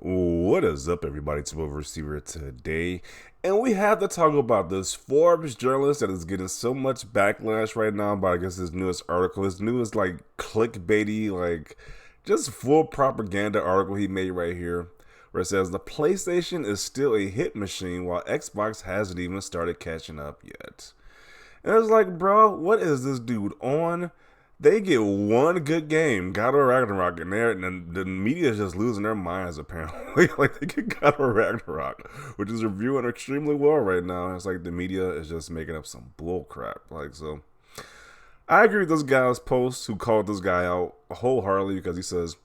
What is up, everybody? It's Will Receiver today, and we have to talk about this Forbes journalist that is getting so much backlash right now about, I guess, his newest article. His newest, like, clickbaity, like, just full propaganda article he made right here, where it says the PlayStation is still a hit machine while Xbox hasn't even started catching up yet. And it's like, bro, what is this dude on? They get one good game, God of Ragnarok, and the media is just losing their minds apparently. Like they get God of Ragnarok, which is reviewing extremely well right now. It's like the media is just making up some bull crap. Like so, I agree with this guy's post who called this guy out wholeheartedly because he says,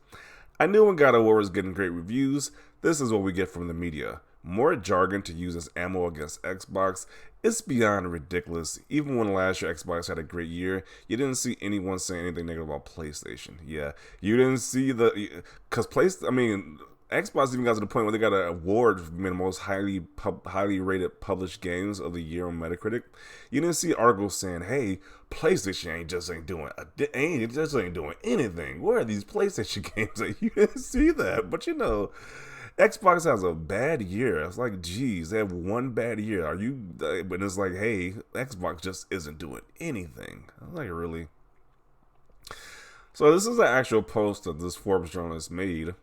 I knew when God of War was getting great reviews. This is what we get from the media. More jargon to use as ammo against Xbox. It's beyond ridiculous. Even when last year Xbox had a great year, you didn't see anyone saying anything negative about PlayStation. Yeah, you didn't see Xbox even got to the point where they got an award for being the most highly rated published games of the year on Metacritic. You didn't see articles saying, "Hey, PlayStation ain't doing anything. Where are these PlayStation games?" That you didn't see that, but you know. Xbox has a bad year. It's like, geez, they have one bad year. Are you? But it's like, hey, Xbox just isn't doing anything. I'm like, really? So this is an actual post that this Forbes journalist made.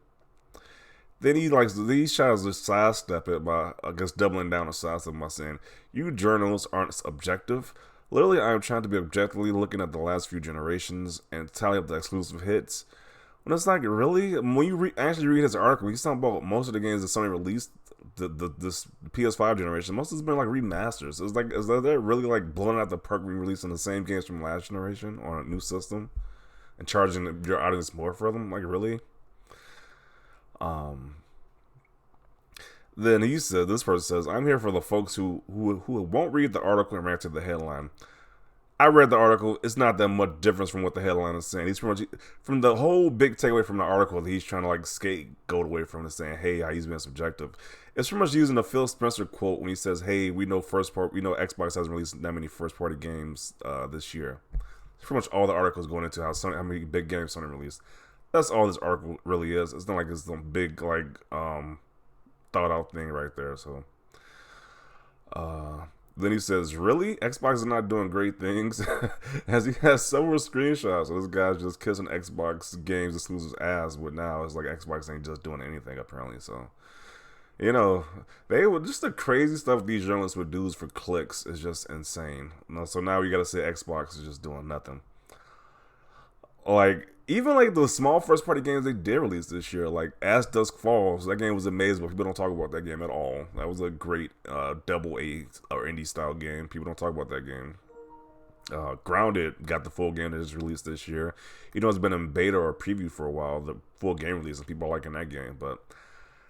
Then he tries to sidestep it by, I guess, doubling down on sidestep by saying, "You journalists aren't objective. Literally, I am trying to be objectively looking at the last few generations and tally up the exclusive hits." When it's like, really? When you actually read his article, he's talking about most of the games that Sony released this PS5 generation. Most of it's been like remasters. It's like, is that they're really like blowing out the park re-releasing the same games from last generation on a new system and charging your audience more for them? Like, really? Um, then he said, this person says, I'm here for the folks who won't read the article and react to the headline. I read the article. It's not that much difference from what the headline is saying. He's pretty much from the whole big takeaway from the article that he's trying to like scapegoat away from it, saying, "Hey, how he's being subjective." It's pretty much using the Phil Spencer quote when he says, "Hey, we know Xbox hasn't released that many first party games this year." It's pretty much all the articles going into how many big games Sony released. That's all this article really is. It's not like it's some big like thought out thing right there. So. Then he says, really? Xbox is not doing great things? As he has several screenshots of this guy's just kissing Xbox games exclusive ass, but now it's like Xbox ain't just doing anything apparently. So, you know, they would just the crazy stuff these journalists would do for clicks is just insane. So now you gotta say Xbox is just doing nothing. Like, even like the small first party games they did release this year, like As Dusk Falls, that game was amazing, but people don't talk about that game at all. That was a great double A or indie style game. People don't talk about that game. Grounded got the full game that was released this year. You know, it's been in beta or preview for a while, the full game release, and people are liking that game. But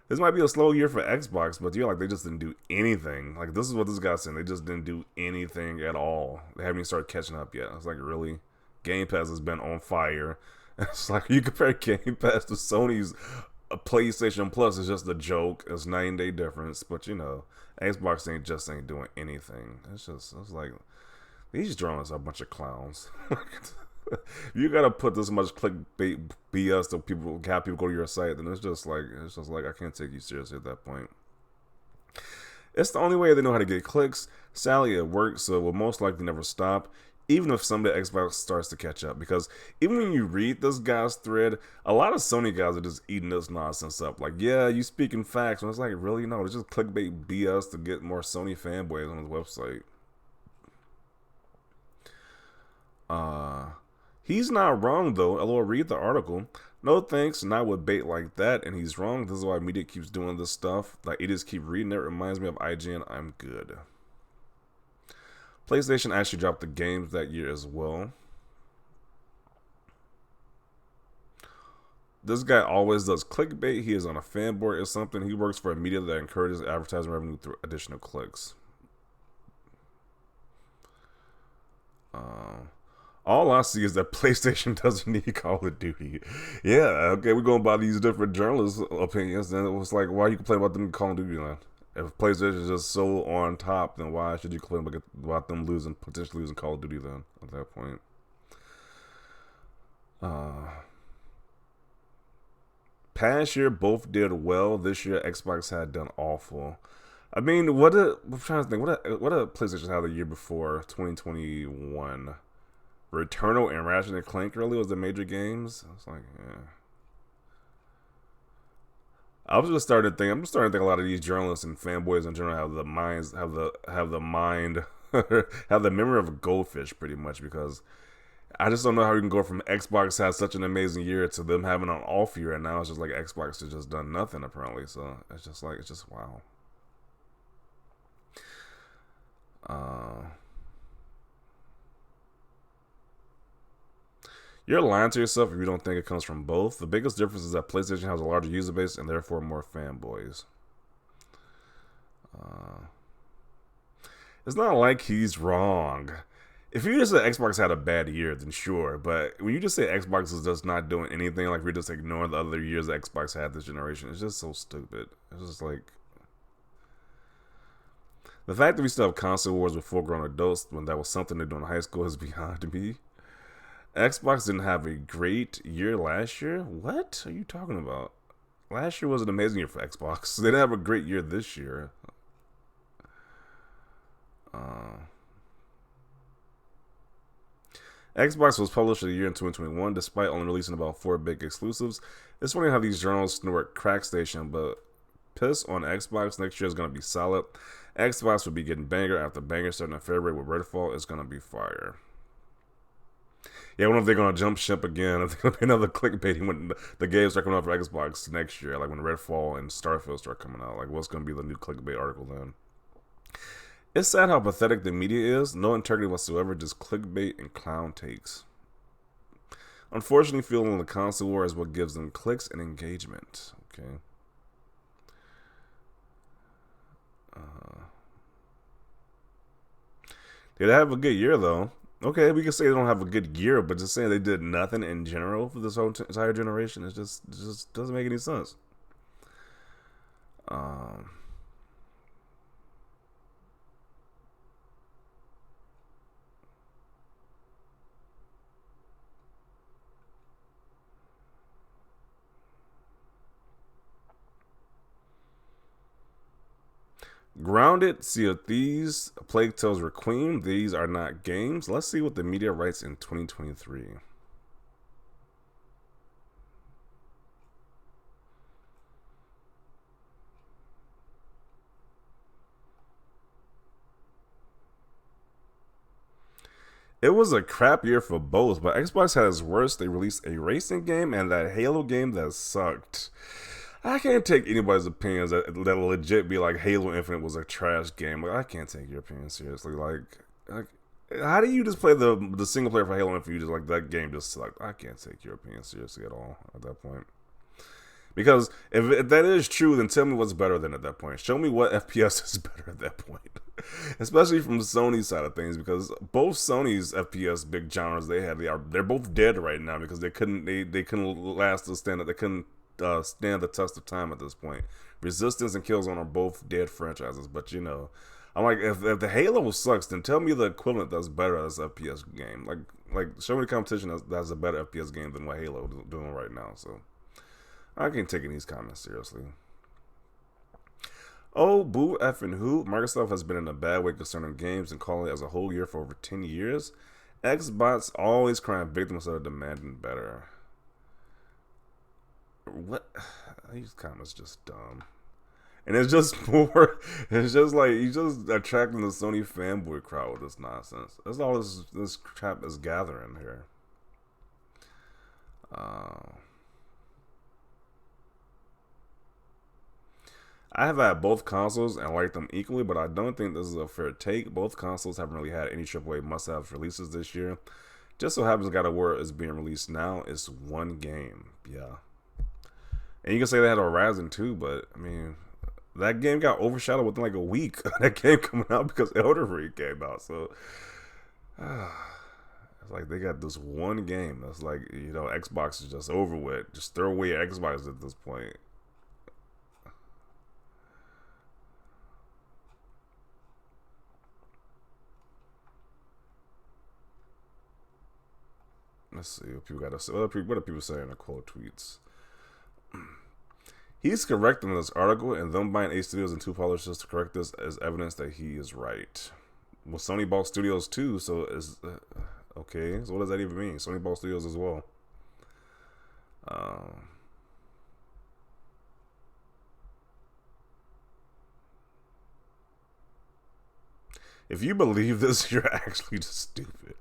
this might be a slow year for Xbox, but like they just didn't do anything. Like, this is what this guy's saying. They just didn't do anything at all. They haven't even started catching up yet. It's like, really? Game Pass has been on fire. It's like you compare Game Pass to Sony's PlayStation Plus is just a joke. It's 9-day difference, but you know, Xbox ain't doing anything. It's like these journalists are a bunch of clowns. You gotta put this much clickbait BS to have people go to your site, then it's just like I can't take you seriously at that point. It's the only way they know how to get clicks. Sadly, it works, so it will most likely never stop. Even if someday Xbox starts to catch up, because even when you read this guy's thread, a lot of Sony guys are just eating this nonsense up. Like, yeah, you speaking facts, and it's like, really? No, it's just clickbait BS to get more Sony fanboys on his website. He's not wrong though. LOL, read the article. No thanks, not with bait like that, and he's wrong. This is why media keeps doing this stuff. Like, idiots keep reading it. Reminds me of IGN. I'm good. PlayStation actually dropped the games that year as well. This guy always does clickbait. He is on a Fanboy or something. He works for a media that encourages advertising revenue through additional clicks. All I see is that PlayStation doesn't need Call of Duty. Yeah, okay, we're going by these different journalists' opinions. Then it was like, why are you complaining about them Call of Duty then? If PlayStation is just so on top, then why should you complain about them potentially losing Call of Duty then at that point? Past year both did well. This year Xbox had done awful. I mean, what a I'm trying to think. What a PlayStation had the year before 2021. Returnal and Ratchet and Clank really was the major games. I was like, yeah. I'm just starting to think a lot of these journalists and fanboys in general have the minds, have the mind, have the memory of a goldfish, pretty much. Because I just don't know how you can go from Xbox had such an amazing year to them having an off year, and now it's just like Xbox has just done nothing apparently. So it's just wow. Uh, you're lying to yourself if you don't think it comes from both. The biggest difference is that PlayStation has a larger user base and therefore more fanboys. Uh, it's not like he's wrong. If you just say Xbox had a bad year, then sure. But when you just say Xbox is just not doing anything, like we're just ignoring the other years that Xbox had this generation, it's just so stupid. It's just like the fact that we still have console wars with full-grown adults when that was something to do in high school is beyond me. Xbox didn't have a great year last year. What are you talking about? Last year was an amazing year for Xbox. They didn't have a great year this year. Xbox was published a year in 2021, despite only releasing about 4 big exclusives. It's funny how these journals snort crack station, but piss on Xbox next year is going to be solid. Xbox will be getting banger after banger starting in February with Redfall is going to be fire. Yeah, I wonder if they're going to jump ship again. If there's going to be another clickbaiting when the games start coming out for Xbox next year, like when Redfall and Starfield start coming out. Like, what's going to be the new clickbait article then? It's sad how pathetic the media is. No integrity whatsoever, just clickbait and clown takes. Unfortunately, fueling the console war is what gives them clicks and engagement. Okay. Did they have a good year, though? Okay, we can say they don't have a good year, but just saying they did nothing in general for this whole entire generation, it just doesn't make any sense. Um, Grounded, Sea of Thieves, Plague Tales Requiem. These are not games. Let's see what the media writes in 2023. It was a crap year for both, but Xbox had its worst. They released a racing game and that Halo game that sucked. I can't take anybody's opinions that legit be like Halo Infinite was a trash game. Like, I can't take your opinion seriously. Like, how do you just play the single player for Halo Infinite? You just like that game just sucked. I can't take your opinion seriously at all at that point. Because if that is true, then tell me what's better than at that point. Show me what FPS is better at that point. Especially from Sony's side of things, because both Sony's FPS big genres they're both dead right now because they couldn't last the stand they couldn't stand the test of time at this point. Resistance and Killzone are both dead franchises, but you know, I'm like if the Halo sucks, then tell me the equivalent that's better as FPS game. Like show me the competition that's a better FPS game than what Halo is doing right now. So. I can't take these comments seriously. Oh, boo effing who? Microsoft has been in a bad way concerning games and calling it as a whole year for over 10 years. Xbox always crying victim instead of demanding better. What? These comments just dumb. And it's just more, it's just like, you just attracting the Sony fanboy crowd with this nonsense. That's all this crap is gathering here. I have had both consoles and like them equally, but I don't think this is a fair take. Both consoles haven't really had any AAA must-have releases this year. Just so happens God of War is being released now. It's one game, yeah. And you can say they had Horizon too, but I mean, that game got overshadowed within like a week of that game coming out because Elden Ring came out. So it's like they got this one game that's like, you know, Xbox is just over with. Just throw away your Xbox at this point. Let's see what people got to say. What are people saying in the quote tweets? He's correct in this article, and them buying 8 studios and 2 publishers to correct this is evidence that he is right. Well, Sony bought studios too, so is okay. So what does that even mean? Sony bought studios as well. If you believe this, you're actually just stupid.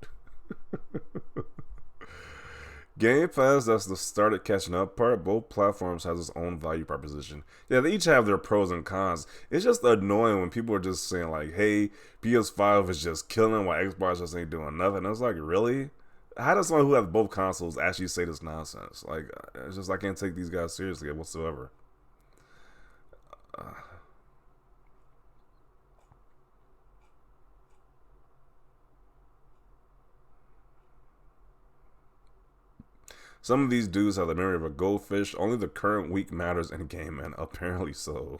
Game Pass, that's the started catching up part. Both platforms has its own value proposition. Yeah, they each have their pros and cons. It's just annoying when people are just saying like, hey, PS5 is just killing while Xbox just ain't doing nothing. It's like, really? How does someone who has both consoles actually say this nonsense? Like, it's just I can't take these guys seriously whatsoever. Some of these dudes have the memory of a goldfish. Only the current week matters in game, and apparently so.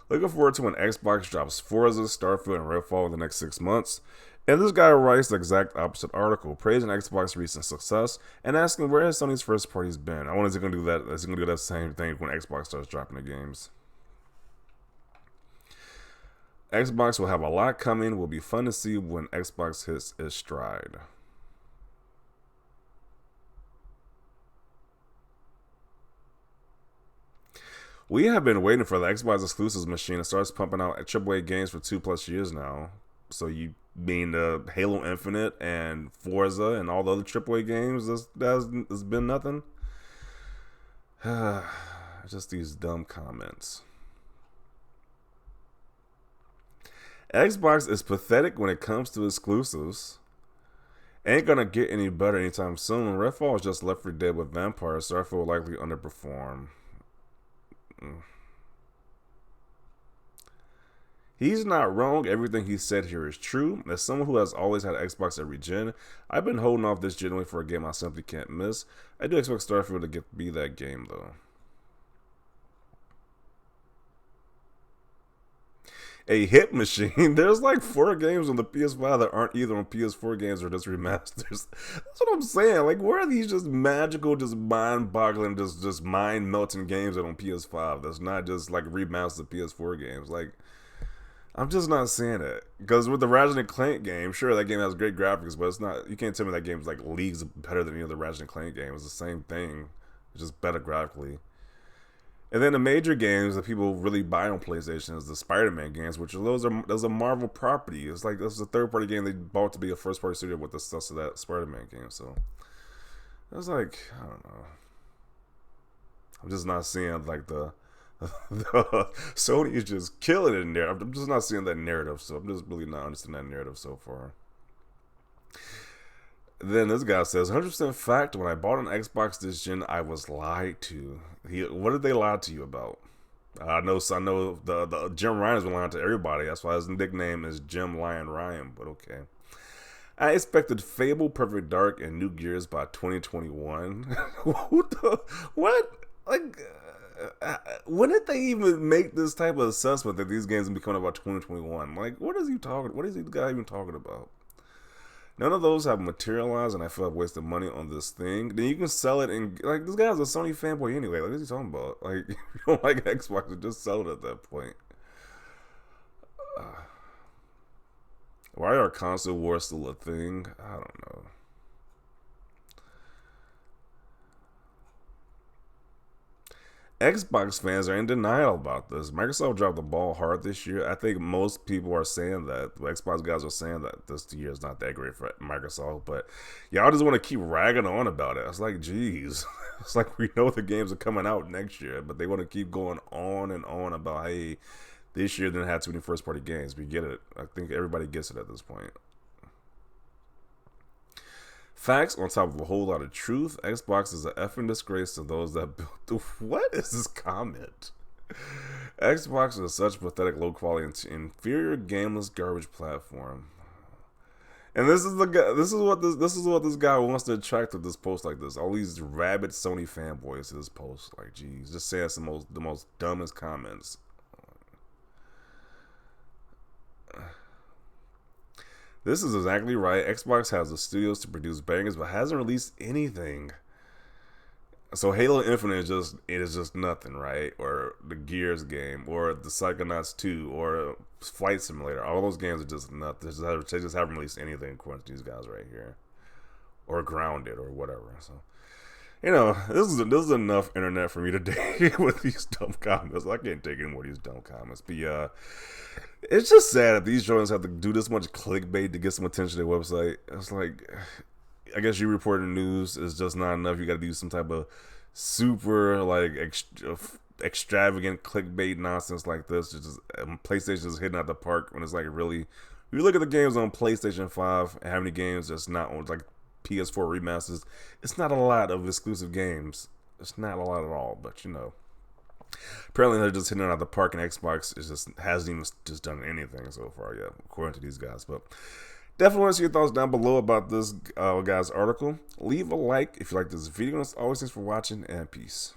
Looking forward to when Xbox drops Forza, Starfield, and Redfall in the next 6 months. And this guy writes the exact opposite article, praising Xbox's recent success and asking where has Sony's first parties been. I wonder if he's gonna do that. Is he gonna do that same thing when Xbox starts dropping the games? Xbox will have a lot coming. Will be fun to see when Xbox hits its stride. We have been waiting for the Xbox exclusives machine to start pumping out AAA games for 2+ years now. So you mean the Halo Infinite and Forza and all the other AAA games? That's been nothing. Just these dumb comments. Xbox is pathetic when it comes to exclusives. Ain't gonna get any better anytime soon. Redfall is just Left 4 Dead with vampires. Starfield will likely underperform. He's not wrong. Everything he said here is true. As someone who has always had Xbox every gen, I've been holding off this gen for a game I simply can't miss. I do expect Starfield to be that game though. A hit machine. There's like 4 games on the PS5 that aren't either on PS4 games or just remasters. That's what I'm saying. Like, where are these just magical, just mind-boggling, just mind-melting games that on PS5 that's not just like remastered PS4 games? Like, I'm just not seeing it. Because with the Ratchet and Clank game, sure, that game has great graphics, but it's not. You can't tell me that game's like leagues better than any other Ratchet and Clank game. It's the same thing, it's just better graphically. And then the major games that people really buy on PlayStation is the Spider-Man games, which those are Marvel property. It's like this is a third-party game they bought to be a first-party studio with the stuff of that Spider-Man game. So it's like, I don't know. I'm just not seeing like the Sony is just killing it in there. I'm just not seeing that narrative. So I'm just really not understanding that narrative so far. Then this guy says, 100% fact, when I bought an Xbox this gen, I was lied to. What did they lie to you about? I know the Jim Ryan has been lying to everybody. That's why his nickname is Jim Lion Ryan, but okay. I expected Fable, Perfect Dark, and New Gears by 2021. What? Like, when did they even make this type of assessment that these games will be coming about 2021? Like, what is the guy even talking about? None of those have materialized, and I feel I've wasted money on this thing. Then you can sell it, and like this guy's a Sony fanboy anyway. Like, what is he talking about? Like, if you don't like Xbox, just sell it at that point. Why are console wars still a thing? I don't know. Xbox fans are in denial about this. Microsoft dropped the ball hard this year. I think most people are saying that. The Xbox guys are saying that this year is not that great for Microsoft. But y'all just want to keep ragging on about it. It's like, geez. It's like we know the games are coming out next year. But they want to keep going on and on about, hey, this year didn't have too many first-party games. We get it. I think everybody gets it at this point. Facts on top of a whole lot of truth. Xbox is an effing disgrace to those that built the. What is this comment? Xbox is such pathetic, low quality, inferior, gameless garbage platform. And this is the guy. This is what this guy wants to attract with this post like this. All these rabid Sony fanboys to this post. Like, geez, just saying the most dumbest comments. This is exactly right. Xbox has the studios to produce bangers, but hasn't released anything. So Halo Infinite is just nothing, right? Or the Gears game, or the Psychonauts 2, or Flight Simulator. All those games are just nothing. They just haven't released anything according to these guys right here, or Grounded, or whatever. So this is enough internet for me today with these dumb comments. I can't take any more of these dumb comments. But yeah, it's just sad that these joints have to do this much clickbait to get some attention to their website. It's like, I guess you reporting news is just not enough. You got to do some type of super like extravagant clickbait nonsense like this. It's just PlayStation is hitting out the park when it's like really. If you look at the games on PlayStation 5 and how many games that's not on like PS4 remasters, it's not a lot of exclusive games. It's not a lot at all. But apparently they're just hitting out the park, and Xbox hasn't even just done anything so far yet, according to these guys. But definitely want to see your thoughts down below about this guy's article. Leave a like if you like this video. And as always, thanks for watching, and peace.